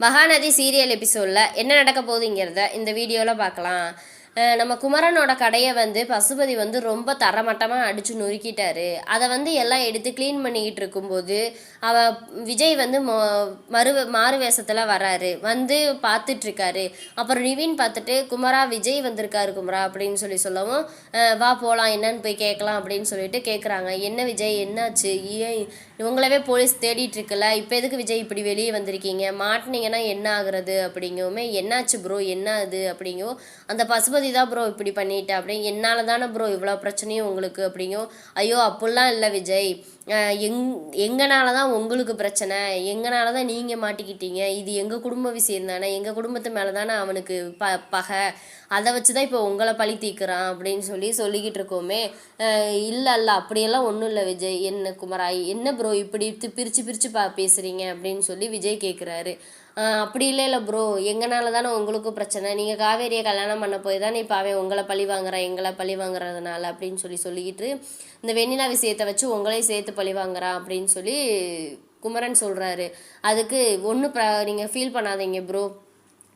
Mahanadi serial எபிசோடில் என்ன நடக்க போகுதுங்கிறத இந்த வீடியோவில் பார்க்கலாம். நம்ம குமரனோட கடையை பசுபதி ரொம்ப தரமட்டமாக அடித்து நொறுக்கிட்டாரு. அதை எல்லாம் எடுத்து க்ளீன் பண்ணிக்கிட்டு இருக்கும்போது விஜய் மாறு வேஷத்தில் வராரு. பார்த்துட்ருக்காரு. அப்புறம் நிவின் பார்த்துட்டு குமரா விஜய் வந்திருக்காரு குமரா அப்படின்னு சொல்லவும் வா போகலாம் என்னன்னு போய் கேட்கலாம் அப்படின்னு சொல்லிட்டு கேட்குறாங்க. என்ன விஜய் என்னாச்சு? ஏன் இவங்களவே போலீஸ் தேடிட்டு இருக்குல்ல, இப்போ எதுக்கு விஜய் இப்படி வெளியே வந்திருக்கீங்க? மாட்டினீங்கன்னா என்ன ஆகுறது அப்படிங்கவுமே என்னாச்சு ப்ரோ என்ன அது அப்படிங்கோ அந்த பசுபதி தான் ப்ரோ இப்படி பண்ணிட்டேன் அப்படிங்க. என்னால் தானே ப்ரோ இவ்வளோ பிரச்சனையும் உங்களுக்கு அப்படிங்கோ. ஐயோ அப்படிலாம் இல்லை விஜய், எங்கனால தான் உங்களுக்கு பிரச்சனை, எங்கனால தான் நீங்கள் மாட்டிக்கிட்டீங்க. இது எங்கள் குடும்ப விஷயம் தானே, எங்கள் குடும்பத்து மேலே தானே அவனுக்கு பகை. அதை வச்சு தான் இப்போ உங்களை பழி தீர்க்குறான் அப்படின்னு சொல்லிக்கிட்டு இருக்கோமே. இல்லை அப்படியெல்லாம் ஒன்றும் இல்லை விஜய். என்ன குமராய் என்ன ப்ரோ இப்படி பிரித்து பேசுகிறீங்க அப்படின்னு விஜய் கேட்குறாரு. அப்படி இல்லை ப்ரோ, எங்கனால தானே உங்களுக்கும் பிரச்சனை. நீங்கள் காவேரியை கல்யாணம் பண்ண போய் தானே இப்போ அவன் உங்களை பழி வாங்குறான், எங்களை பழி வாங்குறதுனால அப்படின்னு சொல்லிக்கிட்டு இந்த வெண்ணிலா விஷயத்தை வச்சு உங்களையும் சேர்த்து பழி வாங்குறான் அப்படின்னு குமரன் சொல்கிறாரு. அதுக்கு நீங்கள் ஃபீல் பண்ணாதீங்க ப்ரோ,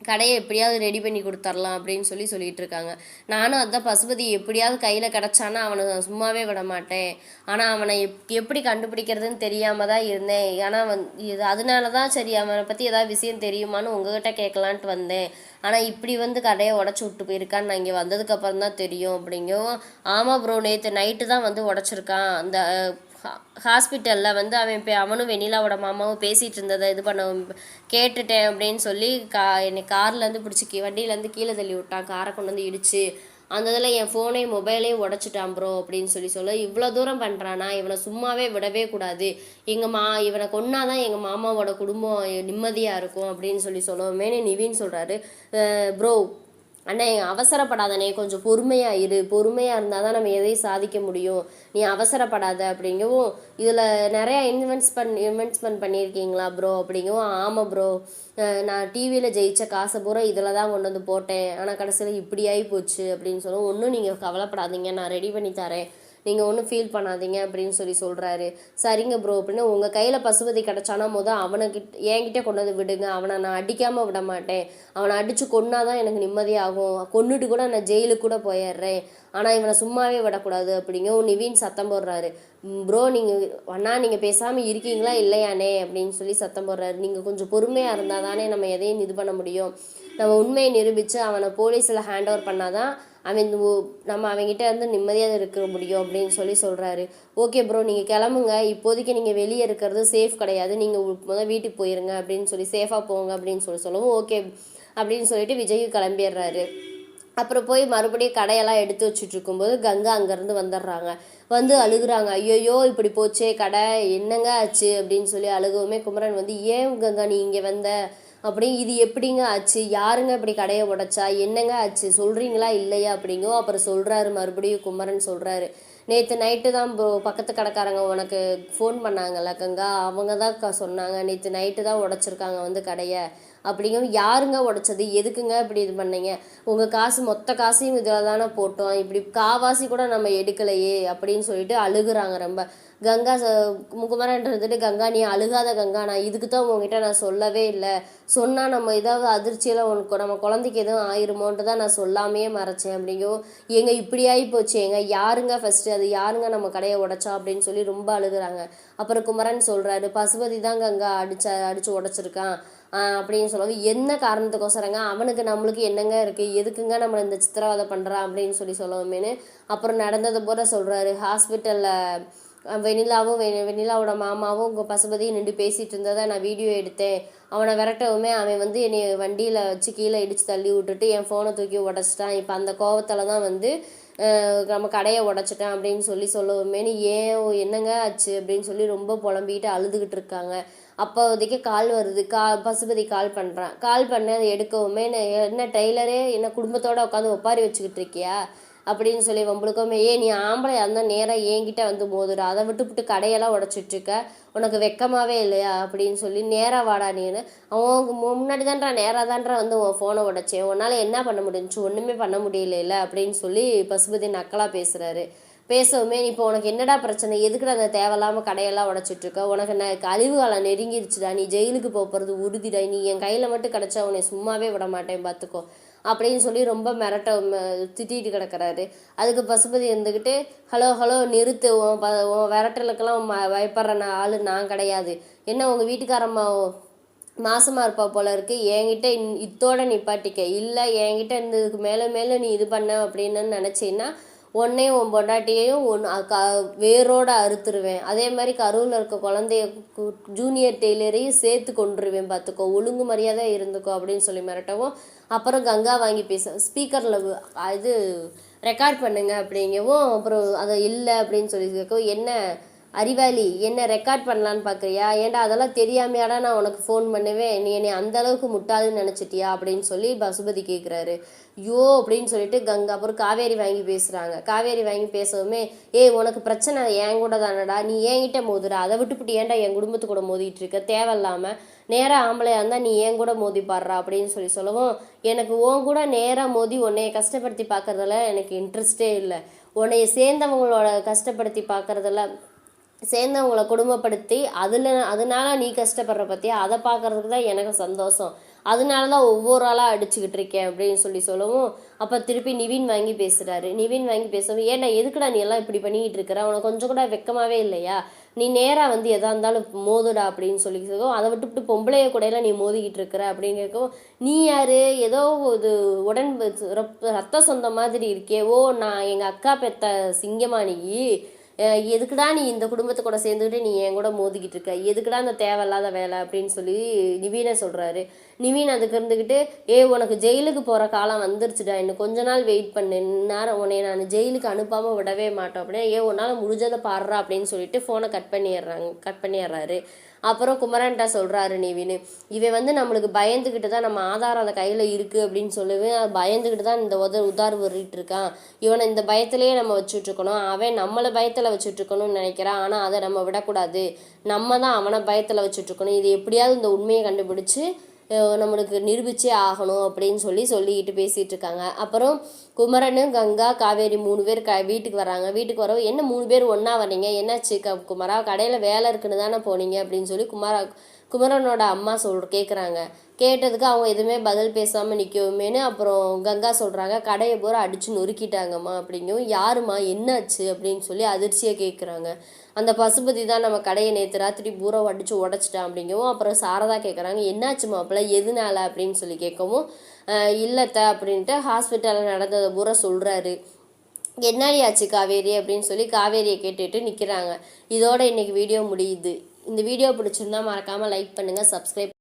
கடையை எப்படியாவது ரெடி பண்ணி கொடுத்துர்லாம் அப்படின்னு சொல்லிட்டு இருக்காங்க. நானும் அதுதான் பசுபதி எப்படியாவது கையில் கிடச்சானா அவனை சும்மாவே விட மாட்டேன். ஆனால் அவனை எப்படி கண்டுபிடிக்கிறதுன்னு தெரியாமல் தான் இருந்தேன். ஆனால் இது அதனால தான் சரி அவனை பற்றி ஏதாவது விஷயம் தெரியுமான்னு உங்ககிட்ட கேட்கலான்ட்டு வந்தேன். ஆனால் இப்படி கடையை உடச்சி விட்டு போயிருக்கான்னு நான் இங்கே வந்ததுக்கப்புறம் தான் தெரியும் அப்படிங்கவும். ஆமாம் ப்ரோ, நேற்று நைட்டு தான் உடச்சிருக்கான். அந்த ஹாஸ்பிட்டலில் அவனும் வெண்ணிலாவோட மாமாவும் பேசிகிட்டு இருந்ததை இது பண்ண கேட்டுட்டேன் அப்படின்னு என்னை கார்லேருந்து பிடிச்சி வண்டியிலேருந்து கீழே தள்ளி விட்டான். காரை கொண்டு இடிச்சு அந்த இதில் என் ஃபோனையும் மொபைலையும் உடச்சிட்டான் ப்ரோ அப்படின்னு சொல்ல இவ்வளோ தூரம் பண்ணுறானா, இவனை சும்மாவே விடவே கூடாது. இவனை கொன்னாதான் எங்கள் மாமாவோட குடும்பம் நிம்மதியாக இருக்கும் அப்படின்னு சொல்லவுமே நிவின் சொல்கிறாரு. ப்ரோ அண்ணே அவசரப்படாதண்ணே, கொஞ்சம் பொறுமையாக இரு. பொறுமையாக இருந்தால் தான் நம்ம எதையும் சாதிக்க முடியும். நீ அவசரப்படாத அப்படிங்கவும். இதில் நிறையா இன்வெஸ்ட்மெண்ட் பண்ணியிருக்கீங்களா ப்ரோ அப்படிங்கவும். ஆமாம் ப்ரோ, நான் டிவியில் ஜெயித்த காசை பூரா இதில் தான் கொண்டு போட்டேன். ஆனால் கடைசியில் இப்படி ஆகி போச்சு அப்படின்னு சொல்லுவோம். ஒன்றும் நீங்கள் கவலைப்படாதீங்க, நான் ரெடி பண்ணி தரேன், நீங்கள் ஒன்றும் ஃபீல் பண்ணாதீங்க அப்படின்னு சொல்கிறாரு. சரிங்க ப்ரோ அப்படின்னு. உங்கள் கையில் பசுபதி கிடச்சானா என்கிட்ட கொண்டு விடுங்க, அவனை நான் அடிக்காமல் விட மாட்டேன். அவனை அடித்து கொன்னாதான் எனக்கு நிம்மதியாகும். கொன்னுட்டு கூட நான் ஜெயிலுக்கு கூட போயிடுறேன். ஆனால் இவனை சும்மாவே விடக்கூடாது அப்படிங்க நிவின் சத்தம் போடுறாரு. ப்ரோ நீங்கள் பேசாமல் இருக்கீங்களா இல்லையானே அப்படின்னு சத்தம் போடுறாரு. நீங்கள் கொஞ்சம் பொறுமையாக இருந்தால் தானே நம்ம எதையும் இது பண்ண முடியும். நம்ம உண்மையை நிரூபித்து அவனை போலீஸில் ஹேண்ட் ஓவர் பண்ணாதான் நம்ம அவங்ககிட்ட நிம்மதியாக இருக்க முடியும் அப்படின்னு சொல்கிறாரு. ஓகே ப்ரோ, நீங்கள் கிளம்புங்க. இப்போதைக்கு நீங்கள் வெளியே இருக்கிறது சேஃப் கிடையாது. நீங்கள் முதல் வீட்டுக்கு போயிருங்க அப்படின்னு சேஃபாக போங்க அப்படின்னு சொல்லவும் ஓகே அப்படின்னு சொல்லிட்டு விஜய் கிளம்பிடுறாரு. அப்புறம் போய் மறுபடியும் கடையெல்லாம் எடுத்து வச்சுட்டு இருக்கும்போது கங்கா அங்கேருந்து வந்துடுறாங்க. அழுகுறாங்க. ஐயோயோ இப்படி போச்சே கடை, என்னங்க ஆச்சு அப்படின்னு அழுகவுமே குமரன் ஏன் கங்கா நீ இங்கே வந்த அப்படி, இது எப்படிங்க ஆச்சு, யாருங்க இப்படி கடையை உடைச்சா, என்னங்க ஆச்சு சொல்கிறீங்களா இல்லையா அப்படிங்கோ. அப்புறம் சொல்கிறாரு மறுபடியும் குமரன் சொல்கிறாரு. நேற்று நைட்டு தான் ப்ரோ பக்கத்து கடைக்காரங்க உனக்கு ஃபோன் பண்ணாங்கல்ல கங்கா, அவங்க தான் சொன்னாங்க நேற்று நைட்டு தான் உடச்சிருக்காங்க கடையை அப்படிங்கும். யாருங்க உடைச்சது, எதுக்குங்க இப்படி இது பண்ணீங்க, உங்கள் காசு மொத்த காசையும் இதில் தானே போட்டோம், இப்படி காவாசி கூட நம்ம எடுக்கலையே அப்படின்னு சொல்லிட்டு அழுகுறாங்க ரொம்ப. கங்கா குமரன் இருந்துட்டு கங்கா நீ அழுகாத கங்கா, நான் இதுக்கு தான் உங்ககிட்ட நான் சொல்லவே இல்லை. சொன்னால் நம்ம ஏதாவது அதிர்ச்சியில் உனக்கு நம்ம குழந்தைக்கு எதுவும் ஆயிருமோன்ட்டு தான் நான் சொல்லாமையே மறைச்சேன் அப்படிங்கும். எங்க இப்படி ஆகி போச்சு, எங்க யாருங்க ஃபஸ்ட்டு, அது யாருங்க நம்ம கடையை உடைச்சா அப்படின்னு ரொம்ப அழுகுறாங்க. அப்புறம் குமரன் சொல்கிறாரு பசுபதி தான் கங்கா அடித்து உடைச்சிருக்கான் அப்படின்னு சொல்லுவாங்க. என்ன காரணத்துக்கோசரங்க, அவனுக்கு நம்மளுக்கு என்னங்க இருக்குது, எதுக்குங்க நம்மளை இந்த சித்திரவதை பண்ணுறான் அப்படின்னு சொல்லவுமேனு அப்புறம் நடந்தது போல சொல்கிறாரு. ஹாஸ்பிட்டலில் வெண்ணிலாவோட மாமாவும் உங்கள் பசுபதியும் நின்று பேசிகிட்டு இருந்ததை நான் வீடியோ எடுத்தேன். அவனை விரட்டவுமே அவன் என்னை வண்டியில் வச்சு கீழே இடித்து தள்ளி விட்டுட்டு என் ஃபோனை தூக்கி உடச்சிட்டான். இப்போ அந்த கோவத்தில் தான் நம்ம கடையை உடச்சிட்டேன் அப்படின்னு சொல்லவுமேனு ஏன் என்னங்க ஆச்சு அப்படின்னு ரொம்ப புலம்பிக்கிட்டு அழுதுகிட்டு இருக்காங்க. அப்போதைக்கு கால் வருது. பசுபதி கால் பண்ணுறான். கால் பண்ண அதை எடுக்கவுமே என்ன டெய்லரே என்ன குடும்பத்தோடு உட்காந்து ஒப்பாரி வச்சுக்கிட்டு இருக்கியா அப்படின்னு வம்பளுக்குமே. நீ ஆம்பளை இருந்தால் நேராக என்கிட்ட மோதுடா, அதை விட்டு கடையெல்லாம் உடச்சிட்ருக்க, உனக்கு வெக்கமாகவே இல்லையா அப்படின்னு நேராக வாடா நீன்னு. அவன் முன்னாடி தான்றா நேராக தான்றா உன் ஃபோனை உடைச்சேன், உன்னால் என்ன பண்ண முடிஞ்சிச்சு, ஒன்றுமே பண்ண முடியல அப்படின்னு பசுபதி நக்கலாக பேசுகிறாரு. பேசவுமே இப்போ உனக்கு என்னடா பிரச்சனை, எதுக்குடா அந்த தேவையில்லாமல் கடையெல்லாம் உடச்சிட்ருக்க, உனக்கு கழிவு காலம் நெருங்கிருச்சுடா, நீ ஜெயிலுக்கு போகிறது உறுதிடா, நீ என் கையில் மட்டும் கிடச்சா உன்னை சும்மாவே விட மாட்டேன் பார்த்துக்கோ அப்படின்னு சொல்லி ரொம்ப திட்டிகிட்டு கிடக்கிறாரு. அதுக்கு பசுபதி இருந்துக்கிட்டு ஹலோ ஹலோ நிறுத்து, உன் விரட்டலுக்கெல்லாம் பயப்படுற ஆள் நான் கிடையாது. என்ன உங்கள் வீட்டுக்காரம்மா மாசமாக இருப்பா போல இருக்கு, என்கிட்ட இத்தோட நிப்பாட்டிக்க, இல்லை என்கிட்ட இருந்ததுக்கு மேலே மேலே நீ இது பண்ண அப்படின்னு நினச்சின்னா உன்னையும் உன் பொண்டாட்டியையும் வேரோட அறுத்துருவேன். அதே மாதிரி கருவில் இருக்க குழந்தைய ஜூனியர் டெய்லரையும் சேர்த்து கொண்டுருவேன் பார்த்துக்கோ, ஒழுங்கு மரியாதை இருந்துக்கோ அப்படின்னு சொல்லி மிரட்டவும், அப்புறம் கங்கா வாங்கி ஸ்பீக்கரில் இது ரெக்கார்ட் பண்ணுங்க அப்படிங்கவும், அப்புறம் அதை இல்லை அப்படின்னு சொல்லி கேட்கவும், என்ன அறிவாளி என்ன ரெக்கார்ட் பண்ணலான்னு பார்க்குறியா, ஏன்டா அதெல்லாம் தெரியாமையாடா நான் உனக்கு ஃபோன் பண்ணுவேன், நீ என்னை அந்தளவுக்கு முட்டாளுன்னு நினச்சிட்டியா அப்படின்னு சொல்லி பசுபதி கேட்குறாரு. யோ அப்படின்னு சொல்லிட்டு கங்கா அப்புறம் காவேரி வாங்கி பேசுகிறாங்க. காவேரி வாங்கி பேசவுமே உனக்கு பிரச்சனை என் கூட தானடா, நீ என்கிட்ட மோதுடா, அதை விட்டுப்பிட்டு ஏன்டா என் குடும்பத்து கூட மோதிட்டு இருக்க, தேவையில்லாமல் நேராக ஆம்பளையாக இருந்தால் நீ ஏன் கூட மோதி பாடுறா அப்படின்னு சொல்லவும், எனக்கு உன் கூட நேராக மோதி உன்னைய கஷ்டப்படுத்தி பார்க்குறதுல எனக்கு இன்ட்ரெஸ்டே இல்லை, உன்னைய சேர்ந்தவங்களோட கஷ்டப்படுத்தி பார்க்குறதுல சேர்ந்தவங்களை குடும்பப்படுத்தி அதனால நீ கஷ்டப்படுற பற்றியா, அதை பார்க்குறதுக்கு தான் எனக்கு சந்தோஷம், அதனால தான் ஒவ்வொரு ஆளாக அடிச்சுக்கிட்டு இருக்கேன் அப்படின்னு சொல்லவும், அப்போ திருப்பி நிவின் வாங்கி பேசுகிறாரு. நிவின் வாங்கி பேசவும், ஏன்டா எதுக்குடா நீ எல்லாம் இப்படி பண்ணிக்கிட்டு இருக்கிற, உனக்கு கொஞ்சம் கூட வெக்கமாகவே இல்லையா, நீ நேராக வந்து எதாக இருந்தாலும் மோதுடா அப்படின்னு சொல்லிக்கவும், அதை விட்டுவிட்டு பொம்பளைய கூடையெல்லாம் நீ மோதிக்கிட்டு இருக்கிற அப்படின்னு கேட்கவும், நீ யார், ஏதோ இது ரத்த சொந்த மாதிரி இருக்கே, நான் எங்கள் அக்கா பெத்த சிங்கமா நீ, எதுக்குடா நீ இந்த குடும்பத்தை கூட சேர்ந்துக்கிட்டு நீ என் கூட மோதிக்கிட்டு இருக்க, எதுக்குடா இந்த தேவையில்லாத வேலை அப்படின்னு சொல்லி நிவீனை சொல்கிறாரு. நிவீன் அதுக்கு இருந்துக்கிட்டு உனக்கு ஜெயிலுக்கு போகிற காலம் வந்துருச்சுடா, இன்னும் கொஞ்ச நாள் வெயிட் பண்ணு, நேரம் உன்னை நான் ஜெயிலுக்கு அனுப்பாமல் விடவே மாட்டோம் அப்படின்னா உன்னால் முடிஞ்சதை பாடுறா அப்படின்னு சொல்லிட்டு ஃபோனை கட் பண்ணிடுறாரு. அப்புறம் குமரன்ட்ட சொல்கிறாரு நிவின், இவன் வந்து நம்மளுக்கு பயந்துக்கிட்டு தான் நம்ம ஆதாரம் அதை கையில் இருக்குது அப்படின்னு சொல்லுவேன், பயந்துக்கிட்டு தான் இந்த உதார் வர்றிட்டு இருக்கான், இவனை இந்த பயத்திலேயே நம்ம வச்சுட்ருக்கணும், அவன் நம்மளை பயத்தில் வச்சுட்ருக்கணும்னு நினைக்கிறான், ஆனால் அதை நம்ம விடக்கூடாது, நம்ம தான் அவனை பயத்தில் வச்சுட்ருக்கணும், இது எப்படியாவது இந்த உண்மையை கண்டுபிடிச்சி நம்மளுக்கு நிரூபிச்சே ஆகணும் அப்படின்னு சொல்லிக்கிட்டு பேசிகிட்டு இருக்காங்க. அப்புறம் குமரனு கங்கா காவேரி 3 பேர் வீட்டுக்கு வராங்க. வீட்டுக்கு வரவும், என்ன 3 பேர் ஒன்றா வரீங்க, என்னாச்சு குமரா, கடையில் வேலை இருக்குன்னு தானே போனீங்க அப்படின்னு சொல்லி குமரனோட அம்மா கேட்குறாங்க. கேட்டதுக்கு அவங்க எதுவுமே பதில் பேசாமல் நிற்கவுமேனு அப்புறம் கங்கா சொல்கிறாங்க, கடையை பூரா அடித்து நொறுக்கிட்டாங்கம்மா அப்படிங்கவும், யாருமா என்னாச்சு அப்படின்னு சொல்லி அதிர்ச்சியாக கேட்குறாங்க. அந்த பசுபதி தான் நம்ம கடையை நேற்று ராத்திரி பூரா அடித்து உடச்சிட்டான் அப்படிங்கவும், அப்புறம் சாரதா கேட்குறாங்க, என்னாச்சு மாப்பிள்ள எதுனால அப்படின்னு சொல்லி கேட்கவும், இல்லைத்த அப்படின்ட்டு ஹாஸ்பிட்டலில் நடந்ததை பூரா சொல்கிறாரு. என்னடி ஆச்சு காவேரி அப்படின்னு சொல்லி காவேரியை கேட்டுட்டு நிற்கிறாங்க. இதோட இன்றைக்கி வீடியோ முடியுது. இந்த வீடியோ பிடிச்சிருந்தா மறக்காமல் லைக் பண்ணுங்கள், சப்ஸ்கிரைப்